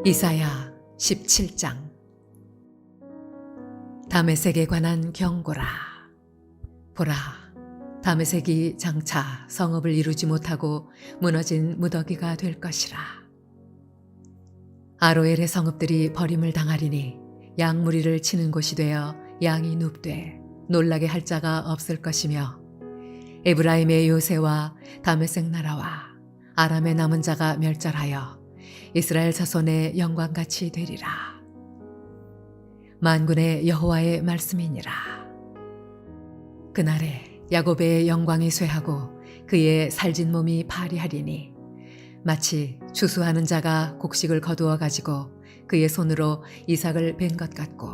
이사야 17장. 다메섹에 관한 경고라. 보라, 다메섹이 장차 성읍을 이루지 못하고 무너진 무더기가 될 것이라. 아로엘의 성읍들이 버림을 당하리니 양무리를 치는 곳이 되어 양이 눕되 놀라게 할 자가 없을 것이며, 에브라임의 요새와 다메섹 나라와 아람의 남은 자가 멸절하여 이스라엘 자손의 영광같이 되리라. 만군의 여호와의 말씀이니라. 그날에 야곱의 영광이 쇠하고 그의 살진 몸이 파리하리니, 마치 추수하는 자가 곡식을 거두어 가지고 그의 손으로 이삭을 벤 것 같고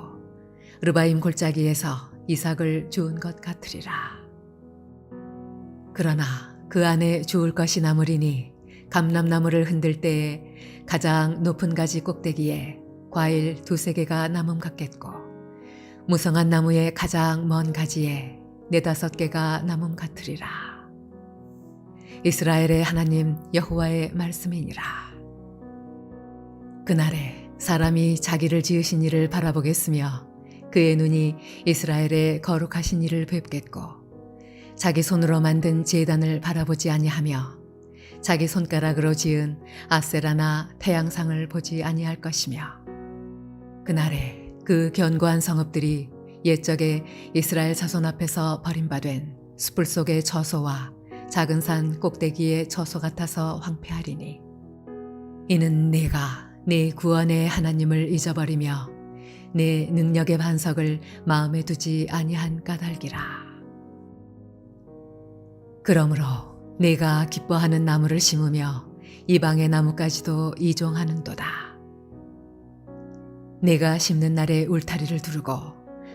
르바임 골짜기에서 이삭을 주운 것 같으리라. 그러나 그 안에 주울 것이 남으리니, 감람나무를 흔들 때에 가장 높은 가지 꼭대기에 과일 두세 개가 남음 같겠고, 무성한 나무의 가장 먼 가지에 네다섯 개가 남음 같으리라. 이스라엘의 하나님 여호와의 말씀이니라. 그날에 사람이 자기를 지으신 이를 바라보겠으며 그의 눈이 이스라엘의 거룩하신 이를 뵙겠고, 자기 손으로 만든 제단을 바라보지 아니하며 자기 손가락으로 지은 아세라나 태양상을 보지 아니할 것이며, 그날에 그 견고한 성읍들이 옛적에 이스라엘 자손 앞에서 버림받은 숯불 속의 처소와 작은 산 꼭대기의 처소 같아서 황폐하리니, 이는 내가 내 구원의 하나님을 잊어버리며 내 능력의 반석을 마음에 두지 아니한 까닭이라. 그러므로 내가 기뻐하는 나무를 심으며 이방의 나무까지도 이종하는도다. 내가 심는 날에 울타리를 두르고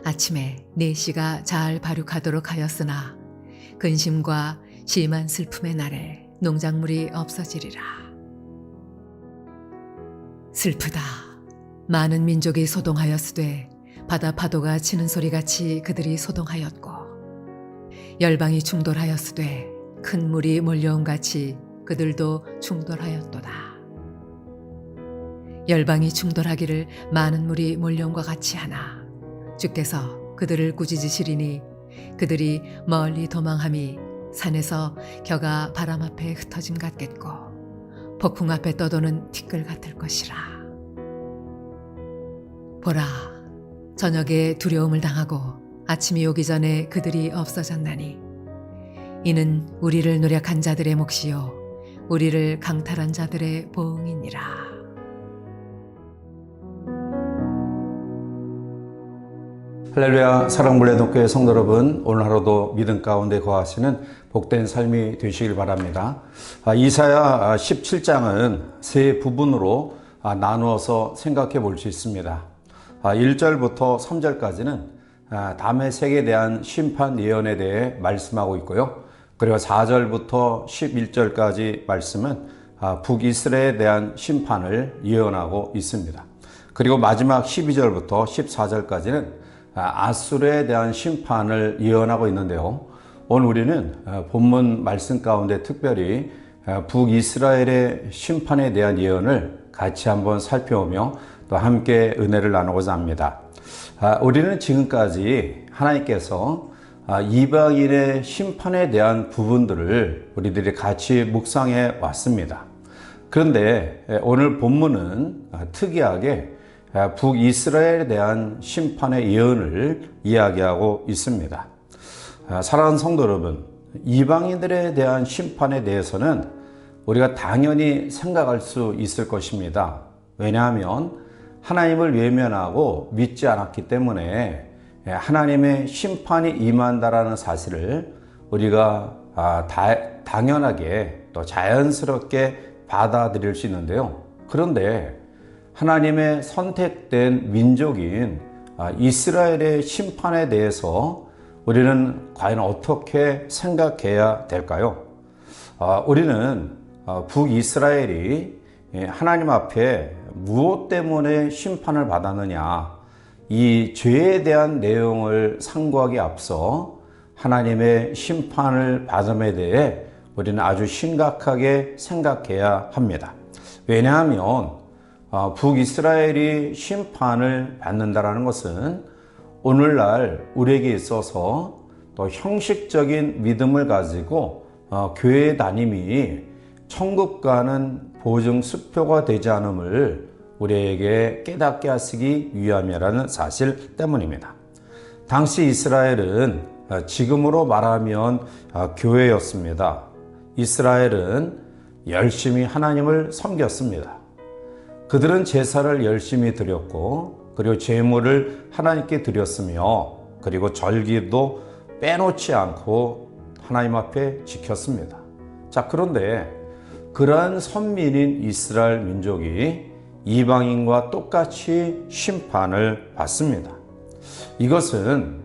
아침에 내 씨가 잘 발육하도록 하였으나, 근심과 심한 슬픔의 날에 농작물이 없어지리라. 슬프다. 많은 민족이 소동하였으되 바다 파도가 치는 소리같이 그들이 소동하였고, 열방이 충돌하였으되 큰 물이 몰려온 같이 그들도 충돌하였도다. 열방이 충돌하기를 많은 물이 몰려온과 같이 하나, 주께서 그들을 꾸짖으시리니 그들이 멀리 도망함이 산에서 겨가 바람 앞에 흩어짐 같겠고 폭풍 앞에 떠도는 티끌 같을 것이라. 보라, 저녁에 두려움을 당하고 아침이 오기 전에 그들이 없어졌나니, 이는 우리를 노력한 자들의 몫이요 우리를 강탈한 자들의 보응이니라. 할렐루야. 사랑불레독교회 성도 여러분, 오늘 하루도 믿음 가운데 거하시는 복된 삶이 되시길 바랍니다. 이사야 17장은 세 부분으로 나누어서 생각해 볼 수 있습니다. 1절부터 3절까지는 다메섹에 대한 심판 예언에 대해 말씀하고 있고요. 그리고 4절부터 11절까지 말씀은 북이스라엘에 대한 심판을 예언하고 있습니다. 그리고 마지막 12절부터 14절까지는 아수르에 대한 심판을 예언하고 있는데요. 오늘 우리는 본문 말씀 가운데 특별히 북이스라엘의 심판에 대한 예언을 같이 한번 살펴보며 또 함께 은혜를 나누고자 합니다. 우리는 지금까지 하나님께서 이방인의 심판에 대한 부분들을 우리들이 같이 묵상해 왔습니다. 그런데 오늘 본문은 특이하게 북이스라엘에 대한 심판의 예언을 이야기하고 있습니다. 사랑하는 성도 여러분, 이방인들에 대한 심판에 대해서는 우리가 당연히 생각할 수 있을 것입니다. 왜냐하면 하나님을 외면하고 믿지 않았기 때문에 하나님의 심판이 임한다라는 사실을 우리가 당연하게 또 자연스럽게 받아들일 수 있는데요. 그런데 하나님의 선택된 민족인 이스라엘의 심판에 대해서 우리는 과연 어떻게 생각해야 될까요? 우리는 북이스라엘이 하나님 앞에 무엇 때문에 심판을 받았느냐, 이 죄에 대한 내용을 상고하기 앞서 하나님의 심판을 받음에 대해 우리는 아주 심각하게 생각해야 합니다. 왜냐하면 북이스라엘이 심판을 받는다라는 것은 오늘날 우리에게 있어서 또 형식적인 믿음을 가지고 교회 다님이 천국 가는 보증 수표가 되지 않음을 우리에게 깨닫게 하시기 위함이라는 사실 때문입니다. 당시 이스라엘은 지금으로 말하면 교회였습니다. 이스라엘은 열심히 하나님을 섬겼습니다. 그들은 제사를 열심히 드렸고 그리고 제물을 하나님께 드렸으며 그리고 절기도 빼놓지 않고 하나님 앞에 지켰습니다. 자, 그런데 그러한 선민인 이스라엘 민족이 이방인과 똑같이 심판을 받습니다. 이것은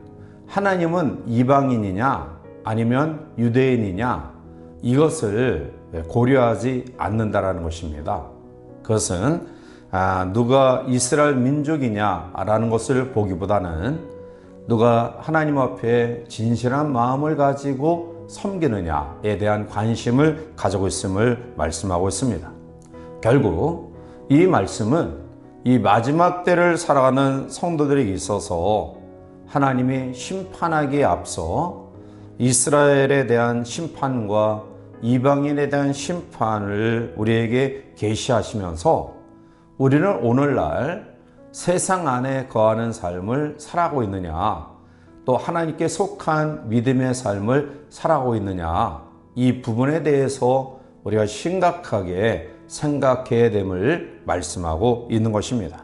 하나님은 이방인이냐 아니면 유대인이냐 이것을 고려하지 않는다라는 것입니다. 그것은 누가 이스라엘 민족이냐라는 것을 보기보다는 누가 하나님 앞에 진실한 마음을 가지고 섬기느냐에 대한 관심을 가지고 있음을 말씀하고 있습니다. 결국 이 말씀은 이 마지막 때를 살아가는 성도들에게 있어서 하나님이 심판하기에 앞서 이스라엘에 대한 심판과 이방인에 대한 심판을 우리에게 계시하시면서 우리는 오늘날 세상 안에 거하는 삶을 살아가고 있느냐, 또 하나님께 속한 믿음의 삶을 살아가고 있느냐, 이 부분에 대해서 우리가 심각하게 생각해야 됨을 말씀하고 있는 것입니다.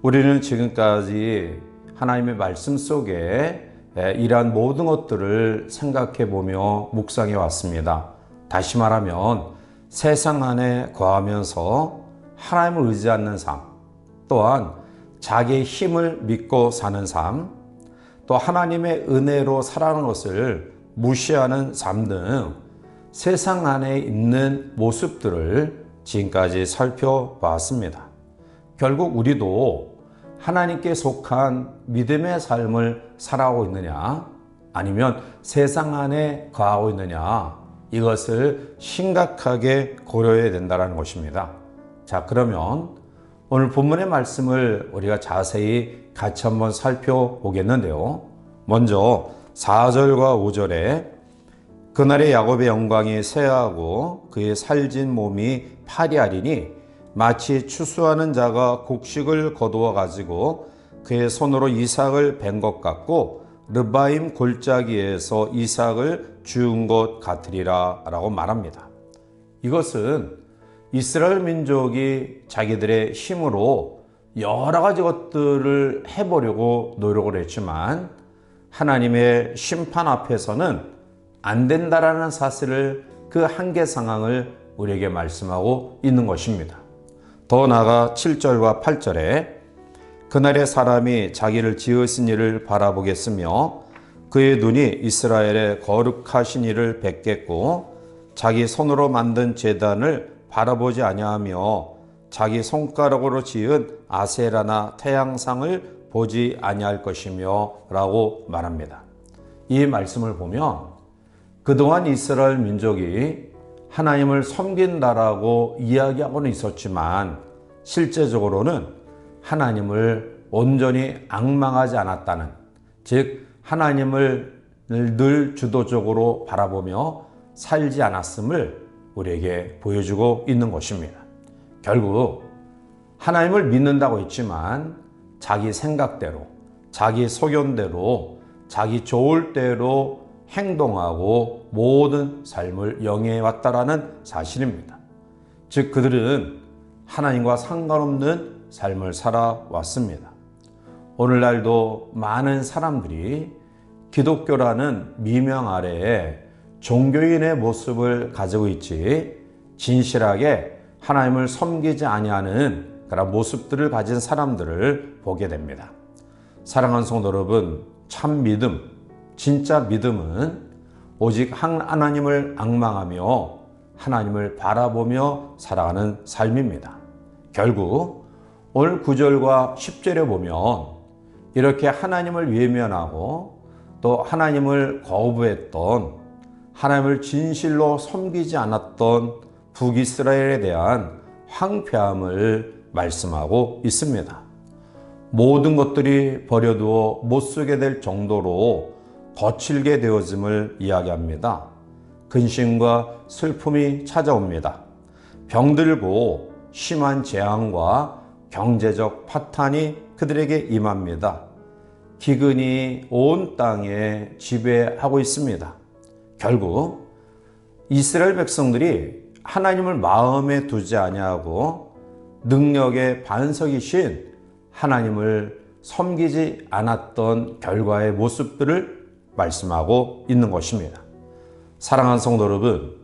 우리는 지금까지 하나님의 말씀 속에 이러한 모든 것들을 생각해 보며 묵상해 왔습니다. 다시 말하면 세상 안에 거하면서 하나님을 의지하는 삶, 또한 자기의 힘을 믿고 사는 삶, 또 하나님의 은혜로 살아가는 것을 무시하는 삶 등 세상 안에 있는 모습들을 지금까지 살펴봤습니다. 결국 우리도 하나님께 속한 믿음의 삶을 살아가고 있느냐 아니면 세상 안에 거하고 있느냐 이것을 심각하게 고려해야 된다는 것입니다. 자, 그러면 오늘 본문의 말씀을 우리가 자세히 같이 한번 살펴보겠는데요. 먼저 4절과 5절에 그날의 야곱의 영광이 쇠하고 그의 살진 몸이 파리하리니 마치 추수하는 자가 곡식을 거두어 가지고 그의 손으로 이삭을 벤 것 같고 르바임 골짜기에서 이삭을 주운 것 같으리라 라고 말합니다. 이것은 이스라엘 민족이 자기들의 힘으로 여러 가지 것들을 해보려고 노력을 했지만 하나님의 심판 앞에서는 안 된다라는 사실을 그 한계 상황을 우리에게 말씀하고 있는 것입니다. 더 나아가 7절과 8절에 그날의 사람이 자기를 지으신 이를 바라보겠으며 그의 눈이 이스라엘의 거룩하신 이를 뵙겠고 자기 손으로 만든 제단을 바라보지 아니하며 자기 손가락으로 지은 아세라나 태양상을 보지 아니할 것이며 라고 말합니다. 이 말씀을 보면 그동안 이스라엘 민족이 하나님을 섬긴다라고 이야기하고는 있었지만 실제적으로는 하나님을 온전히 앙망하지 않았다는, 즉 하나님을 늘 주도적으로 바라보며 살지 않았음을 우리에게 보여주고 있는 것입니다. 결국 하나님을 믿는다고 했지만 자기 생각대로, 자기 소견대로, 자기 좋을 대로 행동하고 모든 삶을 영위해 왔다라는 사실입니다. 즉 그들은 하나님과 상관없는 삶을 살아왔습니다. 오늘날도 많은 사람들이 기독교라는 미명 아래에 종교인의 모습을 가지고 있지 진실하게 하나님을 섬기지 아니하는 그런 모습들을 가진 사람들을 보게 됩니다. 사랑하는 성도 여러분, 참 믿음, 진짜 믿음은 오직 하나님을 앙망하며 하나님을 바라보며 살아가는 삶입니다. 결국 오늘 9절과 10절에 보면 이렇게 하나님을 외면하고 또 하나님을 거부했던, 하나님을 진실로 섬기지 않았던 북이스라엘에 대한 황폐함을 말씀하고 있습니다. 모든 것들이 버려두어 못 쓰게 될 정도로 거칠게 되어짐을 이야기합니다. 근심과 슬픔이 찾아옵니다. 병들고 심한 재앙과 경제적 파탄이 그들에게 임합니다. 기근이 온 땅에 지배하고 있습니다. 결국 이스라엘 백성들이 하나님을 마음에 두지 아니하고 능력의 반석이신 하나님을 섬기지 않았던 결과의 모습들을 말씀하고 있는 것입니다. 사랑하는 성도 여러분,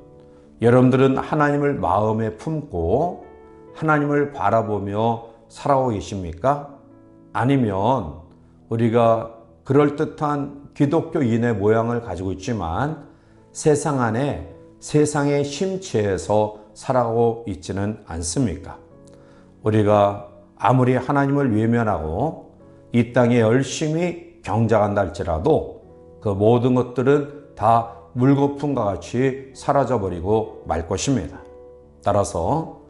여러분들은 하나님을 마음에 품고 하나님을 바라보며 살아오고 계십니까? 아니면 우리가 그럴듯한 기독교인의 모양을 가지고 있지만 세상 안에 세상의 심취해서 살아가고 있지는 않습니까? 우리가 아무리 하나님을 외면하고 이 땅에 열심히 경작한다 할지라도 그 모든 것들은 다 물거품과 같이 사라져버리고 말 것입니다. 따라서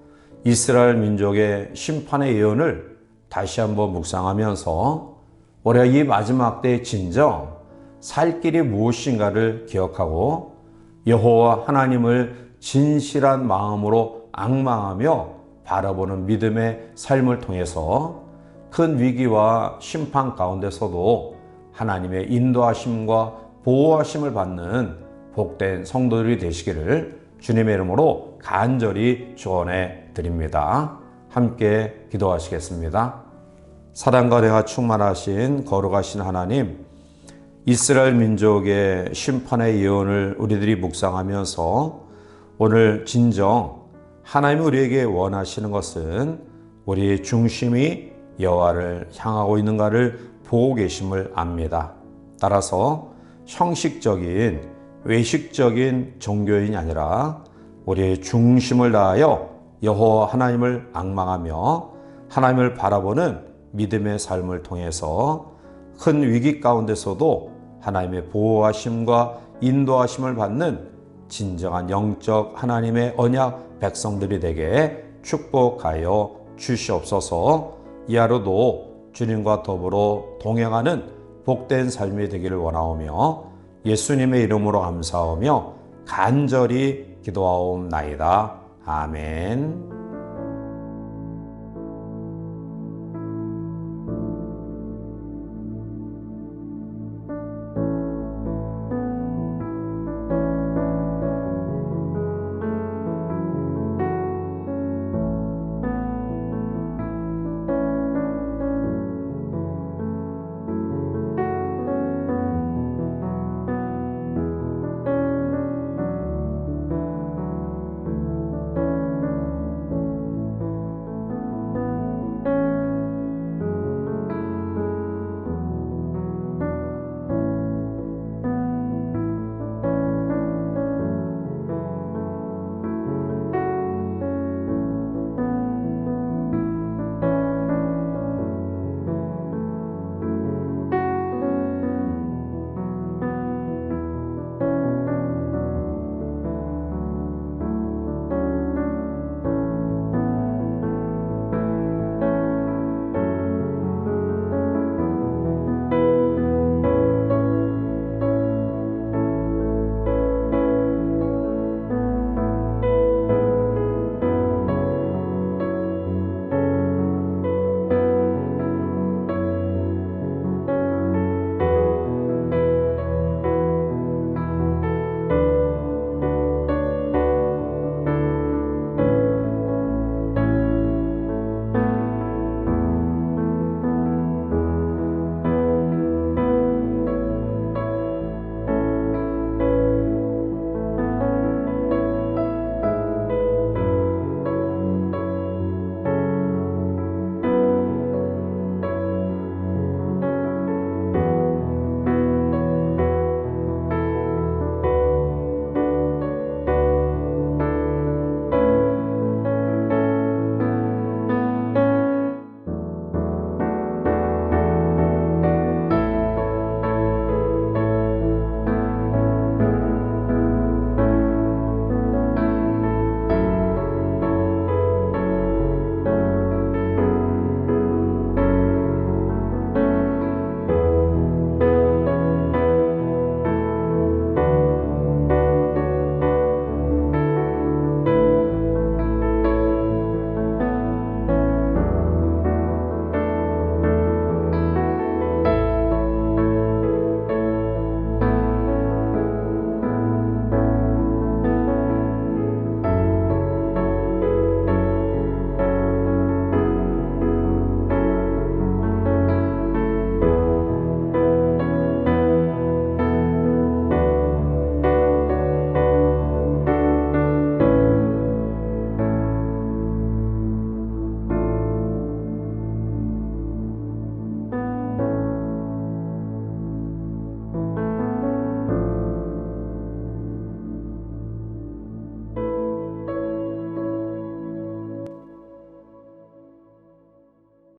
이스라엘 민족의 심판의 예언을 다시 한번 묵상하면서 우리가 이 마지막 때의 진정 살 길이 무엇인가를 기억하고 여호와 하나님을 진실한 마음으로 앙망하며 바라보는 믿음의 삶을 통해서 큰 위기와 심판 가운데서도 하나님의 인도하심과 보호하심을 받는 복된 성도들이 되시기를 주님의 이름으로 간절히 축원해 드립니다. 함께 기도하시겠습니다. 사랑과 대화 충만하신 거룩하신 하나님, 이스라엘 민족의 심판의 예언을 우리들이 묵상하면서 오늘 진정 하나님이 우리에게 원하시는 것은 우리의 중심이 여호와를 향하고 있는가를 보고 계심을 압니다. 따라서 형식적인 외식적인 종교인이 아니라 우리의 중심을 다하여 여호와 하나님을 앙망하며 하나님을 바라보는 믿음의 삶을 통해서 큰 위기 가운데서도 하나님의 보호하심과 인도하심을 받는 진정한 영적 하나님의 언약 백성들이 되게 축복하여 주시옵소서. 이 하루도 주님과 더불어 동행하는 복된 삶이 되기를 원하오며 예수님의 이름으로 감사하며 간절히 기도하옵나이다. 아멘.